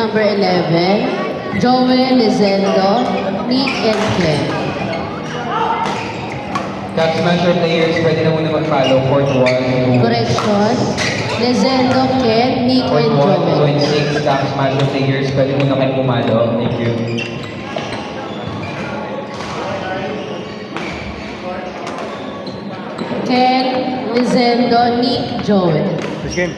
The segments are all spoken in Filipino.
number 11, Joel Lizendo, Nick and Ken. Caps Master players, pwede na muna mag-follow. Court 1. Correction, Lizendo, Ken, Nick Court and 1, Joel. Court 6. Caps Master players, pwede muna kayo pumalo. Thank you. Ken, Lizendo, Nick, Joel. First game.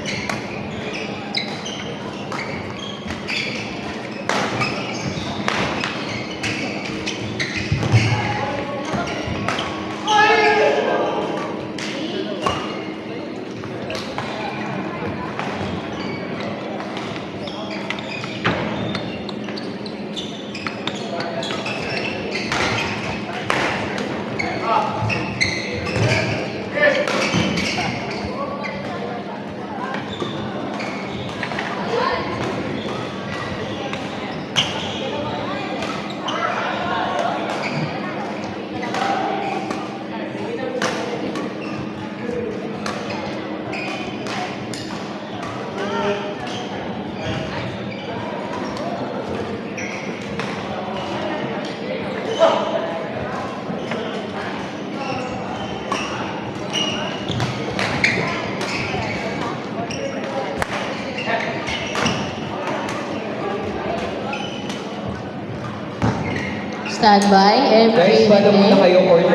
Standby, Guys, follow muna MJ, kayo. Court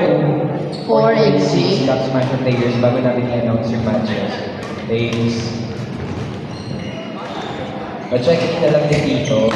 2. 4 and 6. 3. Caps Master players, bago natin i-announce yung matches. Thanks. Pa-check in na lang din dito.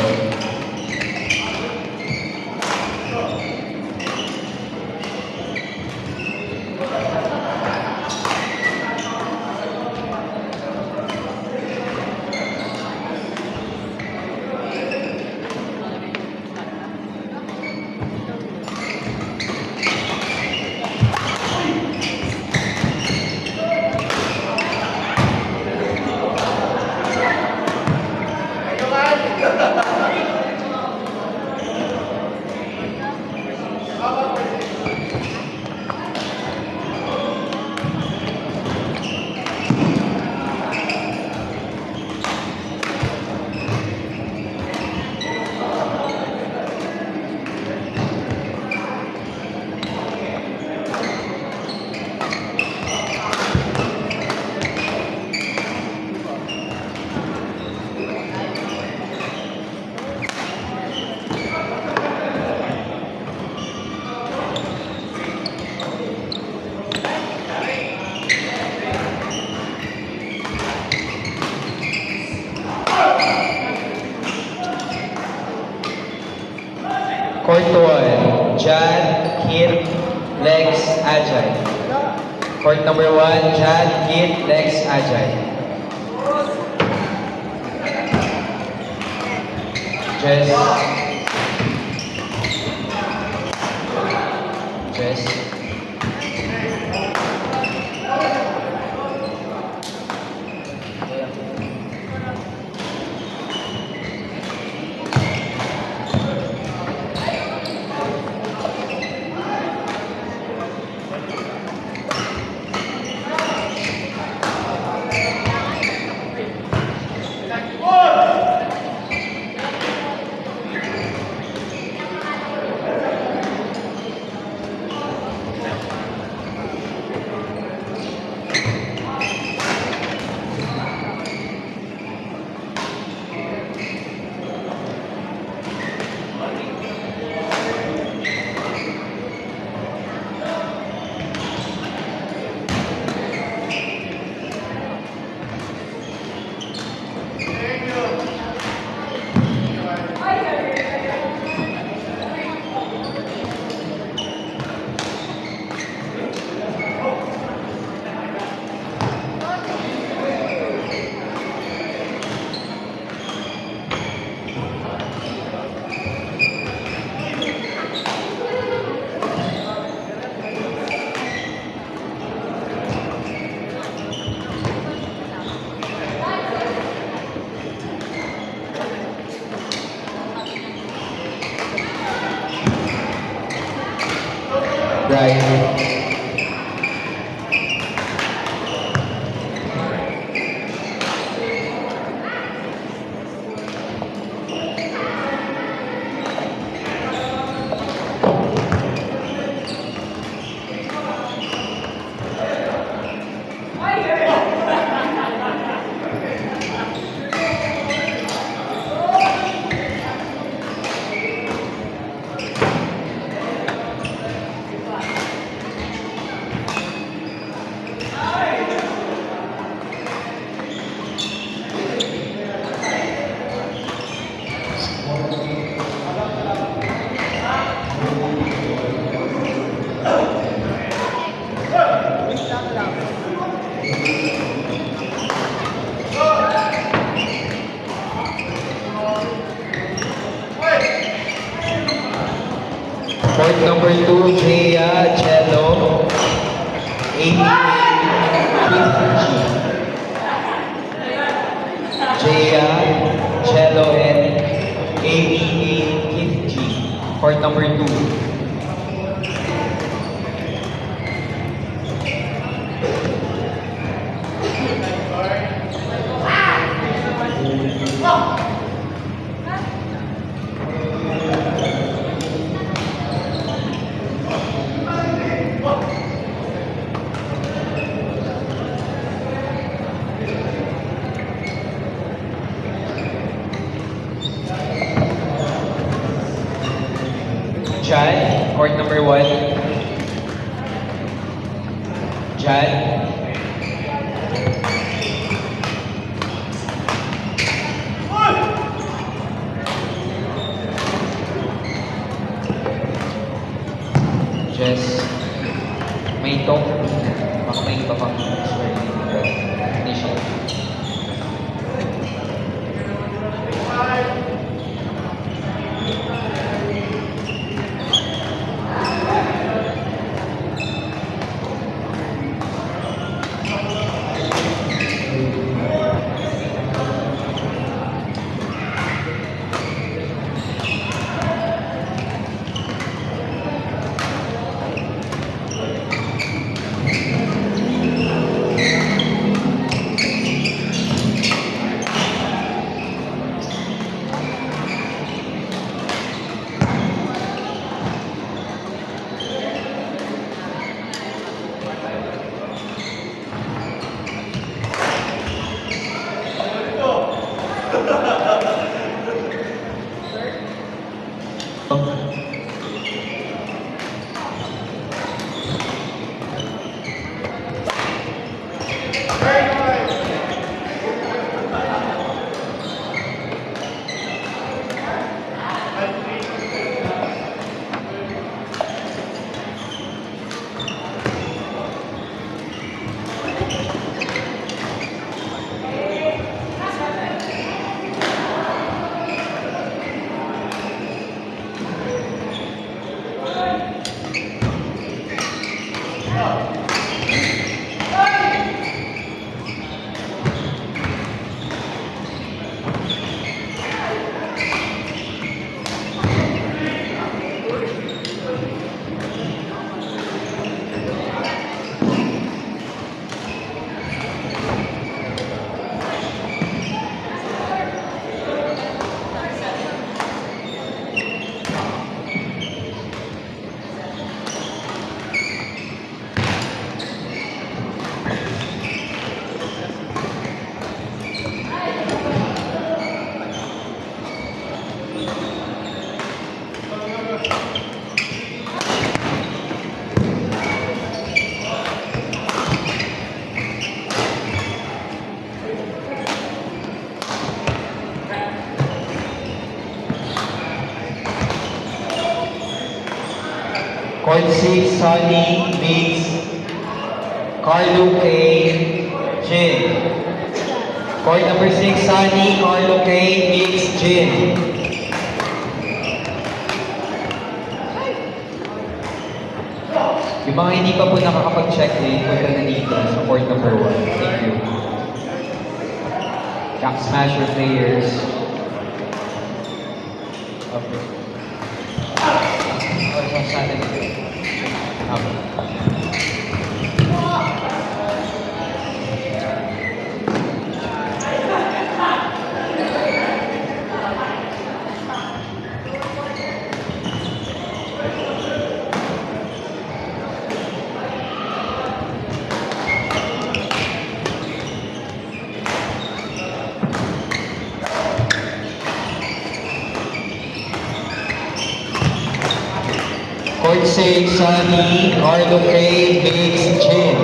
Court 1, Jan, Kit, Lex, Ajay. Court number 1, Jan, Kit, Lex, Ajay. Jess. Jess. Right. Jaya, Cello, and ABA Keith G. Court number 2. Chad, court number 1. Chad. Jess, may talk. Baka may iba pang swearing initial. Court 6, Sonny meets Carlo K. Jin. Court number 6, Sonny, Carlo K. meets Jin. Yung mga hindi pa po nakakapag-check in, punta na dito sa court number 1. Thank you. Jack Smasher players. Okay. Sa atin. Court 6, Sonny, Carlo K. meets Jin.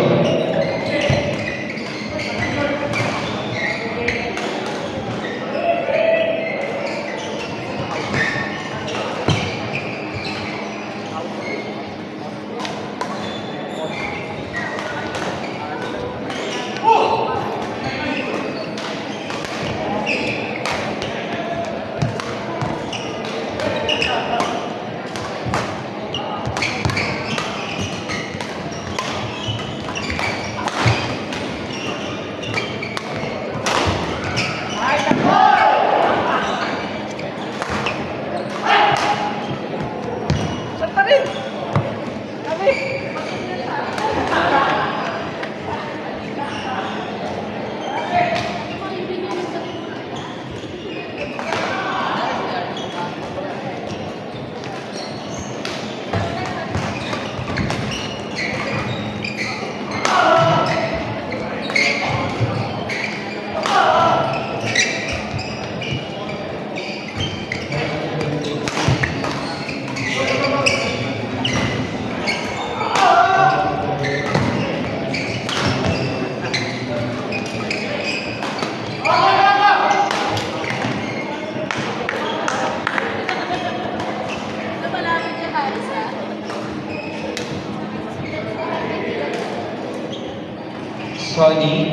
Sonny.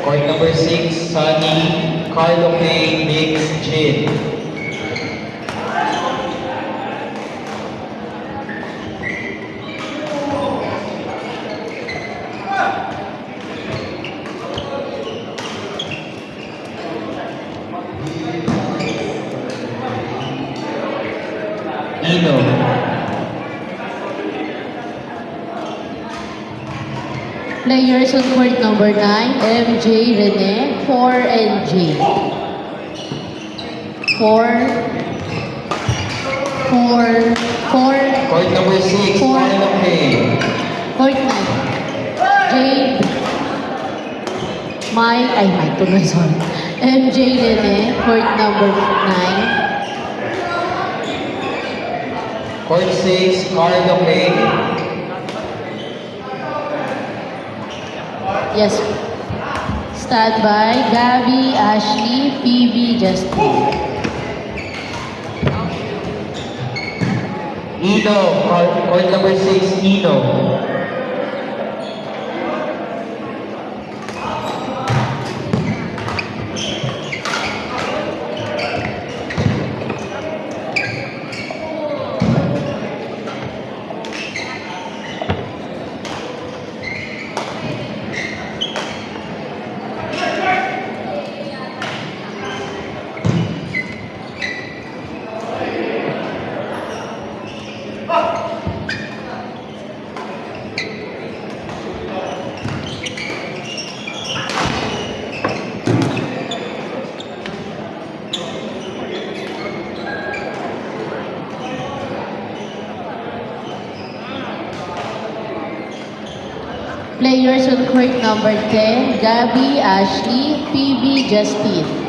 Court number 6, Sonny, Carlo K, Mix, Jin. Ino. Players on court number 9, MJ Rene, 4 and J. 4, 4, 4, Court number 6, Four. Carlo K. court 9. Jade, Mike, tuloy, sorry. MJ Rene, court number 9. Court 6, Carlo K. Yes. Stand by, Gabby, Ashley, PB, Justin. Ino, court number 6, Ino. Players on court number 10, Gabby, Ashley, PB, Justin.